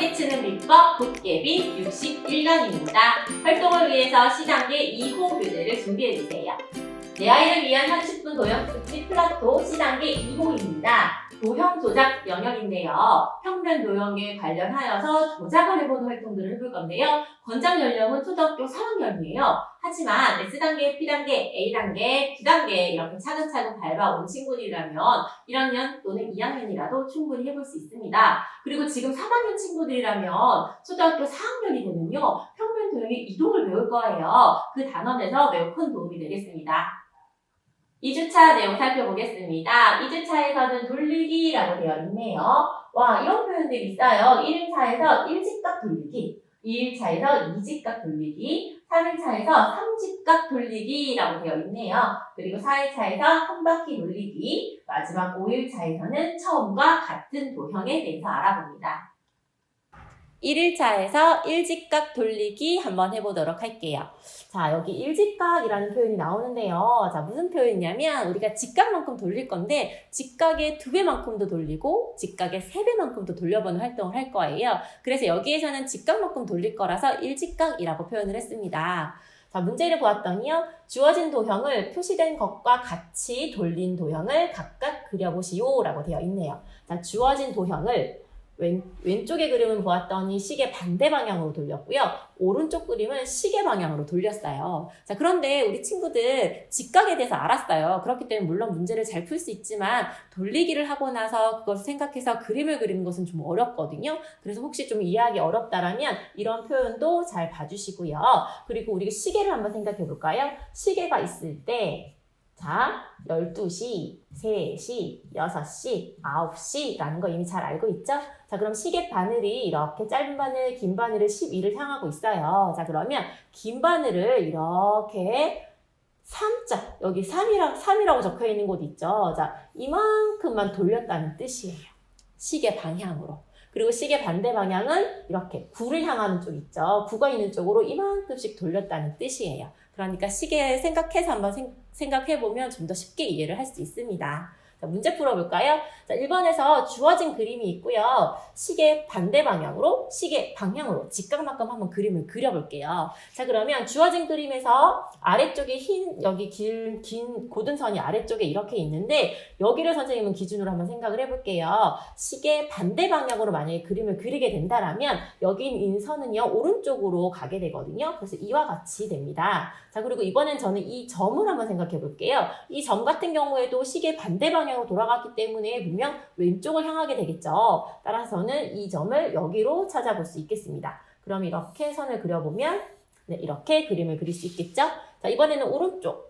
원위치는 비법 도깨비 61강입니다. 활동을 위해서 C단계 2호 교재를 준비해주세요. 내 아이를 위한 30분 도형 숙지 플라토 C단계 2호입니다. 도형 조작 영역인데요. 평면 도형에 관련하여서 조작을 해보는 활동들을 해볼 건데요. 권장 연령은 초등학교 3학년이에요. 하지만 S단계, B단계, A단계, B단계 이렇게 차근차근 밟아온 친구들이라면 1학년 또는 2학년이라도 충분히 해볼 수 있습니다. 그리고 지금 3학년 친구들이라면 초등학교 4학년이 되면요. 평면 도형의 이동을 배울 거예요. 그 단원에서 매우 큰 도움이 되겠습니다. 2주차 내용 살펴보겠습니다. 2주차에서는 돌리기라고 되어 있네요. 와, 이런 표현들이 있어요. 1일차에서 1직각 돌리기, 2일차에서 2직각 돌리기, 3일차에서 3직각 돌리기라고 되어 있네요. 그리고 4일차에서 한 바퀴 돌리기, 마지막 5일차에서는 처음과 같은 도형에 대해서 알아봅니다. 1일차에서 1직각 돌리기 한번 해보도록 할게요. 자, 여기 1직각이라는 표현이 나오는데요. 자, 무슨 표현이냐면 우리가 직각만큼 돌릴 건데 직각의 2배만큼도 돌리고 직각의 3배만큼도 돌려보는 활동을 할 거예요. 그래서 여기에서는 직각만큼 돌릴 거라서 1직각이라고 표현을 했습니다. 자, 문제를 보았더니요. 주어진 도형을 표시된 것과 같이 돌린 도형을 각각 그려보시오 라고 되어 있네요. 자, 주어진 도형을 왼쪽의 그림을 보았더니 시계 반대 방향으로 돌렸고요. 오른쪽 그림은 시계 방향으로 돌렸어요. 자, 그런데 우리 친구들 직각에 대해서 알았어요. 그렇기 때문에 물론 문제를 잘 풀 수 있지만 돌리기를 하고 나서 그것을 생각해서 그림을 그리는 것은 좀 어렵거든요. 그래서 혹시 좀 이해하기 어렵다라면 이런 표현도 잘 봐주시고요. 그리고 우리가 시계를 한번 생각해 볼까요? 시계가 있을 때 자, 12시, 3시, 6시, 9시라는 거 이미 잘 알고 있죠? 자, 그럼 시계 바늘이 이렇게 짧은 바늘, 긴 바늘을 12를 향하고 있어요. 자, 그러면 긴 바늘을 이렇게 3자, 여기 3이라고 적혀 있는 곳 있죠? 자, 이만큼만 돌렸다는 뜻이에요. 시계 방향으로. 그리고 시계 반대 방향은 이렇게 9를 향하는 쪽 있죠? 9가 있는 쪽으로 이만큼씩 돌렸다는 뜻이에요. 그러니까 시계 생각해서 한번 생각해보면 좀 더 쉽게 이해를 할 수 있습니다. 자, 문제 풀어볼까요? 자, 1번에서 주어진 그림이 있고요. 시계 반대 방향으로, 시계 방향으로 직각만큼 한번 그림을 그려볼게요. 자, 그러면 주어진 그림에서 아래쪽에 여기 긴 고든 선이 아래쪽에 이렇게 있는데 여기를 선생님은 기준으로 한번 생각을 해볼게요. 시계 반대 방향으로 만약에 그림을 그리게 된다라면 여기 있는 선은요, 오른쪽으로 가게 되거든요. 그래서 이와 같이 됩니다. 자, 그리고 이번엔 저는 이 점을 한번 생각해 볼게요. 이 점 같은 경우에도 시계 반대 방향으로 돌아갔기 때문에 분명 왼쪽을 향하게 되겠죠. 따라서는 이 점을 여기로 찾아볼 수 있겠습니다. 그럼 이렇게 선을 그려보면 네, 이렇게 그림을 그릴 수 있겠죠? 자, 이번에는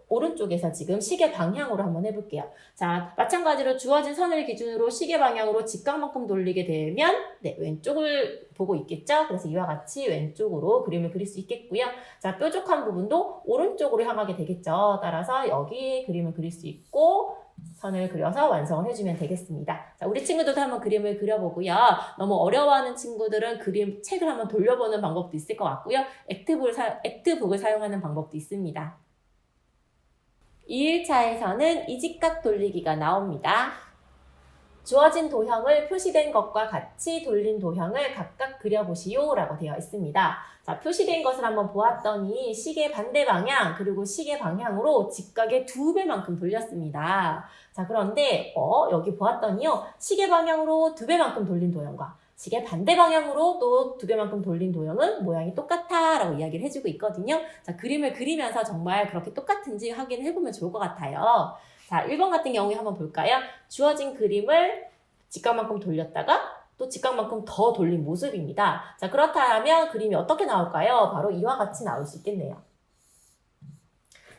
오른쪽에서 지금 시계 방향으로 한번 해볼게요. 자, 마찬가지로 주어진 선을 기준으로 시계 방향으로 직각만큼 돌리게 되면 네, 왼쪽을 보고 있겠죠? 그래서 이와 같이 왼쪽으로 그림을 그릴 수 있겠고요. 자, 뾰족한 부분도 오른쪽으로 향하게 되겠죠? 따라서 여기 그림을 그릴 수 있고 선을 그려서 완성을 해주면 되겠습니다. 자, 우리 친구들도 한번 그림을 그려보고요. 너무 어려워하는 친구들은 그림 책을 한번 돌려보는 방법도 있을 것 같고요. 액트북을 사용하는 방법도 있습니다. 2일차에서는 이직각 돌리기가 나옵니다. 주어진 도형을 표시된 것과 같이 돌린 도형을 각각 그려보시오 라고 되어 있습니다. 자, 표시된 것을 한번 보았더니 시계 반대 방향 그리고 시계 방향으로 직각의 2배만큼 돌렸습니다. 자, 그런데 여기 보았더니요. 시계 방향으로 2배만큼 돌린 도형과 시계 반대 방향으로 또 2배만큼 돌린 도형은 모양이 똑같아 라고 이야기를 해주고 있거든요. 자, 그림을 그리면서 정말 그렇게 똑같은지 확인을 해보면 좋을 것 같아요. 자, 1번 같은 경우에 한번 볼까요? 주어진 그림을 직각만큼 돌렸다가 또 직각만큼 더 돌린 모습입니다. 자, 그렇다면 그림이 어떻게 나올까요? 바로 이와 같이 나올 수 있겠네요.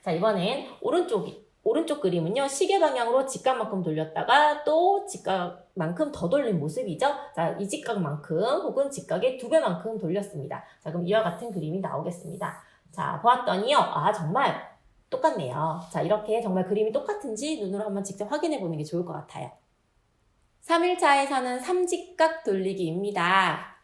자, 이번엔 오른쪽 그림은요. 시계 방향으로 직각만큼 돌렸다가 또 직각만큼 더 돌린 모습이죠. 자, 이 직각만큼 혹은 직각의 2배만큼 돌렸습니다. 자, 그럼 이와 같은 그림이 나오겠습니다. 자, 보았더니요. 아, 정말 똑같네요. 자, 이렇게 정말 그림이 똑같은지 눈으로 한번 직접 확인해 보는 게 좋을 것 같아요. 3일차에서는 3직각 돌리기입니다.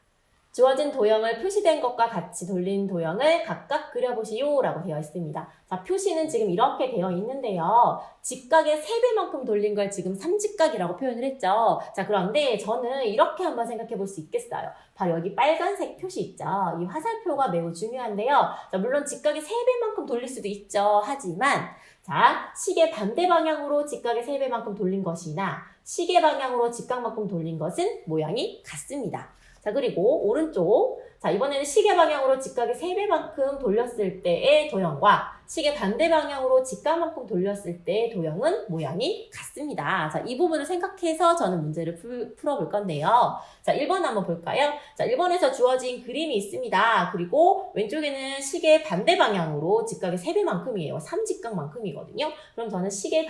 주어진 도형을 표시된 것과 같이 돌린 도형을 각각 그려보시오 라고 되어 있습니다. 자, 표시는 지금 이렇게 되어 있는데요. 직각의 3배만큼 돌린 걸 지금 삼직각이라고 표현을 했죠. 자, 그런데 저는 이렇게 한번 생각해 볼 수 있겠어요. 바로 여기 빨간색 표시 있죠. 이 화살표가 매우 중요한데요. 자, 물론 직각의 3배만큼 돌릴 수도 있죠. 하지만 자, 시계 반대 방향으로 직각의 3배만큼 돌린 것이나 시계 방향으로 직각만큼 돌린 것은 모양이 같습니다. 자, 그리고 오른쪽. 자, 이번에는 시계 방향으로 직각의 3배만큼 돌렸을 때의 도형과 시계 반대 방향으로 직각만큼 돌렸을 때의 도형은 모양이 같습니다. 자, 이 부분을 생각해서 저는 문제를 풀어볼 건데요. 자, 1번 한번 볼까요? 자, 1번에서 주어진 그림이 있습니다. 그리고 왼쪽에는 시계 반대 방향으로 직각의 3배만큼이에요. 3직각만큼이거든요. 그럼 저는 시계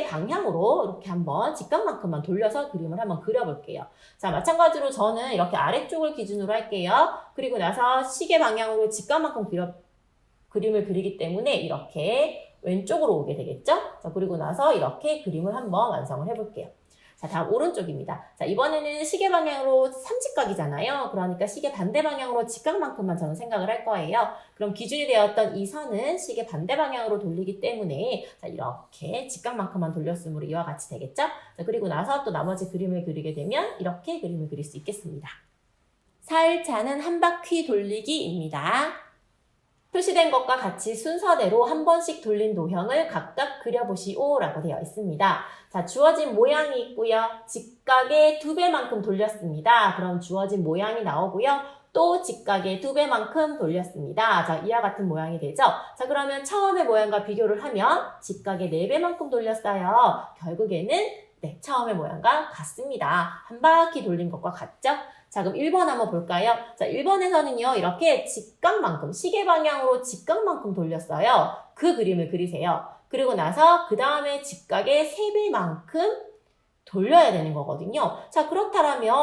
방향으로 이렇게 한번 직각만큼만 돌려서 그림을 한번 그려볼게요. 자, 마찬가지로 저는 이렇게 아래쪽을 기준으로 할게요. 그리고 나서 시계 방향으로 직각만큼 그림을 그리기 때문에 이렇게 왼쪽으로 오게 되겠죠? 자, 그리고 나서 이렇게 그림을 한번 완성을 해볼게요. 자, 다음 오른쪽입니다. 자, 이번에는 시계 방향으로 삼직각이잖아요. 그러니까 시계 반대 방향으로 직각만큼만 저는 생각을 할 거예요. 그럼 기준이 되었던 이 선은 시계 반대 방향으로 돌리기 때문에 자, 이렇게 직각만큼만 돌렸으므로 이와 같이 되겠죠? 자, 그리고 나서 또 나머지 그림을 그리게 되면 이렇게 그림을 그릴 수 있겠습니다. 살차는 한 바퀴 돌리기입니다. 표시된 것과 같이 순서대로 한 번씩 돌린 도형을 각각 그려보시오 라고 되어 있습니다. 자, 주어진 모양이 있고요. 직각의 2배만큼 돌렸습니다. 그럼 주어진 모양이 나오고요. 또 직각의 2배만큼 돌렸습니다. 자, 이와 같은 모양이 되죠. 자, 그러면 처음의 모양과 비교를 하면 직각의 4배만큼 돌렸어요. 결국에는 네, 처음의 모양과 같습니다. 한 바퀴 돌린 것과 같죠? 자, 그럼 1번 한번 볼까요? 자, 1번에서는요, 이렇게 직각만큼, 시계 방향으로 직각만큼 돌렸어요. 그 그림을 그리세요. 그리고 나서 그 다음에 직각의 3배만큼 돌려야 되는 거거든요. 자, 그렇다면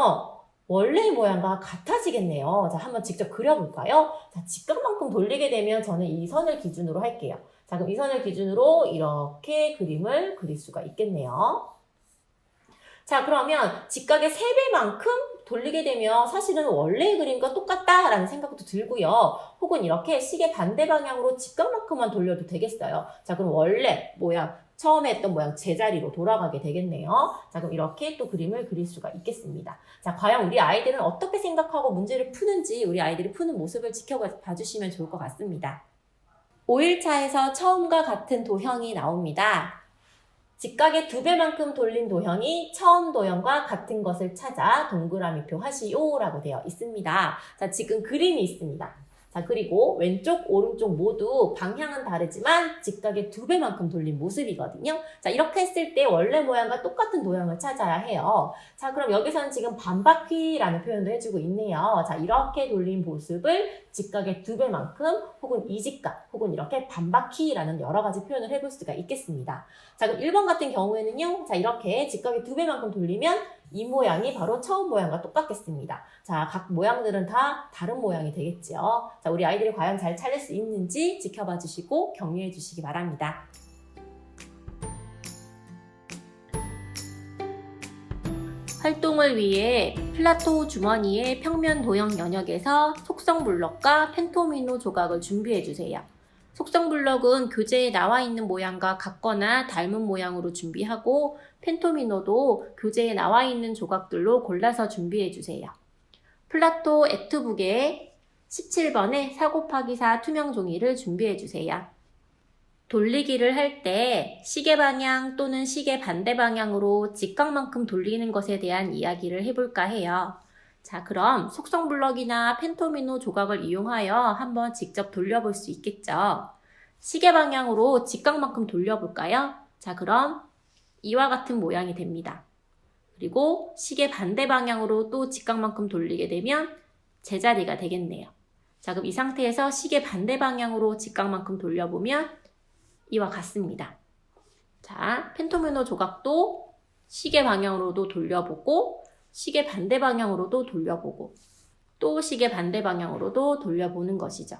원래의 모양과 같아지겠네요. 자, 한번 직접 그려볼까요? 자, 직각만큼 돌리게 되면 저는 이 선을 기준으로 할게요. 자, 그럼 이 선을 기준으로 이렇게 그림을 그릴 수가 있겠네요. 자, 그러면 직각의 3배만큼 돌리게 되면 사실은 원래의 그림과 똑같다라는 생각도 들고요. 혹은 이렇게 시계 반대 방향으로 직각만큼만 돌려도 되겠어요. 자, 그럼 원래 모양, 처음에 했던 모양 제자리로 돌아가게 되겠네요. 자, 그럼 이렇게 또 그림을 그릴 수가 있겠습니다. 자, 과연 우리 아이들은 어떻게 생각하고 문제를 푸는지 우리 아이들이 푸는 모습을 지켜봐 주시면 좋을 것 같습니다. 5일차에서 처음과 같은 도형이 나옵니다. 직각의 2배만큼 돌린 도형이 처음 도형과 같은 것을 찾아 동그라미표 하시오 라고 되어 있습니다. 자, 지금 그림이 있습니다. 자, 그리고 왼쪽, 오른쪽 모두 방향은 다르지만 직각의 2배만큼 돌린 모습이거든요. 자, 이렇게 했을 때 원래 모양과 똑같은 도형을 찾아야 해요. 자, 그럼 여기서는 지금 반바퀴라는 표현도 해주고 있네요. 자, 이렇게 돌린 모습을 직각의 2배만큼 혹은 이직각 혹은 이렇게 반바퀴라는 여러 가지 표현을 해볼 수가 있겠습니다. 자, 그럼 1번 같은 경우에는요. 자, 이렇게 직각의 2배만큼 돌리면 이 모양이 바로 처음 모양과 똑같겠습니다. 자, 각 모양들은 다 다른 모양이 되겠죠. 자, 우리 아이들이 과연 잘 찾을 수 있는지 지켜봐 주시고 격려해 주시기 바랍니다. 활동을 위해 플라토 주머니의 평면 도형 영역에서 속성 블럭과 펜토미노 조각을 준비해 주세요. 속성 블럭은 교재에 나와 있는 모양과 같거나 닮은 모양으로 준비하고 펜토미노도 교재에 나와 있는 조각들로 골라서 준비해 주세요. 플라토 액트북에 17번에 4곱하기4 투명 종이를 준비해 주세요. 돌리기를 할 때 시계 방향 또는 시계 반대 방향으로 직각만큼 돌리는 것에 대한 이야기를 해볼까 해요. 자, 그럼 속성 블럭이나 펜토미노 조각을 이용하여 한번 직접 돌려볼 수 있겠죠. 시계 방향으로 직각만큼 돌려볼까요? 자, 그럼 이와 같은 모양이 됩니다. 그리고 시계 반대 방향으로 또 직각만큼 돌리게 되면 제자리가 되겠네요. 자, 그럼 이 상태에서 시계 반대 방향으로 직각만큼 돌려보면 이와 같습니다. 자, 펜토미노 조각도 시계 방향으로도 돌려보고 시계 반대 방향으로도 돌려보고 또 시계 반대 방향으로도 돌려보는 것이죠.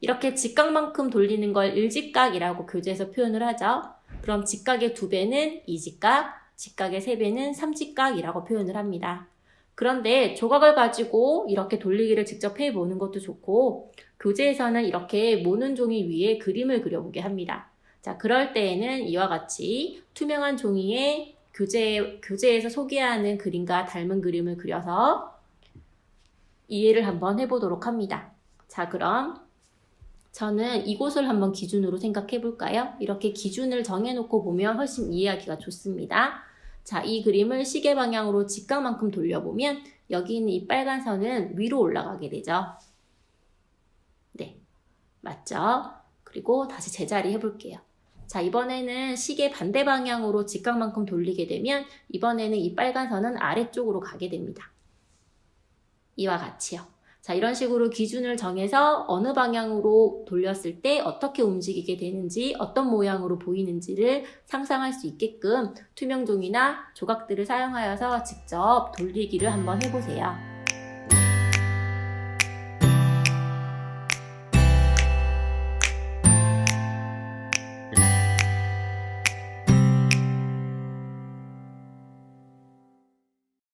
이렇게 직각만큼 돌리는 걸 일직각이라고 교재에서 표현을 하죠. 그럼 직각의 2배는 이직각, 직각의 3배는 삼직각이라고 표현을 합니다. 그런데 조각을 가지고 이렇게 돌리기를 직접 해보는 것도 좋고, 교재에서는 이렇게 모는 종이 위에 그림을 그려보게 합니다. 자, 그럴 때에는 이와 같이 투명한 종이에 교재에서 소개하는 그림과 닮은 그림을 그려서 이해를 한번 해보도록 합니다. 자, 그럼 저는 이곳을 한번 기준으로 생각해 볼까요? 이렇게 기준을 정해놓고 보면 훨씬 이해하기가 좋습니다. 자, 이 그림을 시계 방향으로 직각만큼 돌려보면 여기 있는 이 빨간 선은 위로 올라가게 되죠. 네, 맞죠? 그리고 다시 제자리 해볼게요. 자, 이번에는 시계 반대 방향으로 직각만큼 돌리게 되면 이번에는 이 빨간 선은 아래쪽으로 가게 됩니다. 이와 같이요. 자, 이런 식으로 기준을 정해서 어느 방향으로 돌렸을 때 어떻게 움직이게 되는지, 어떤 모양으로 보이는지를 상상할 수 있게끔 투명종이나 조각들을 사용하여서 직접 돌리기를 한번 해보세요.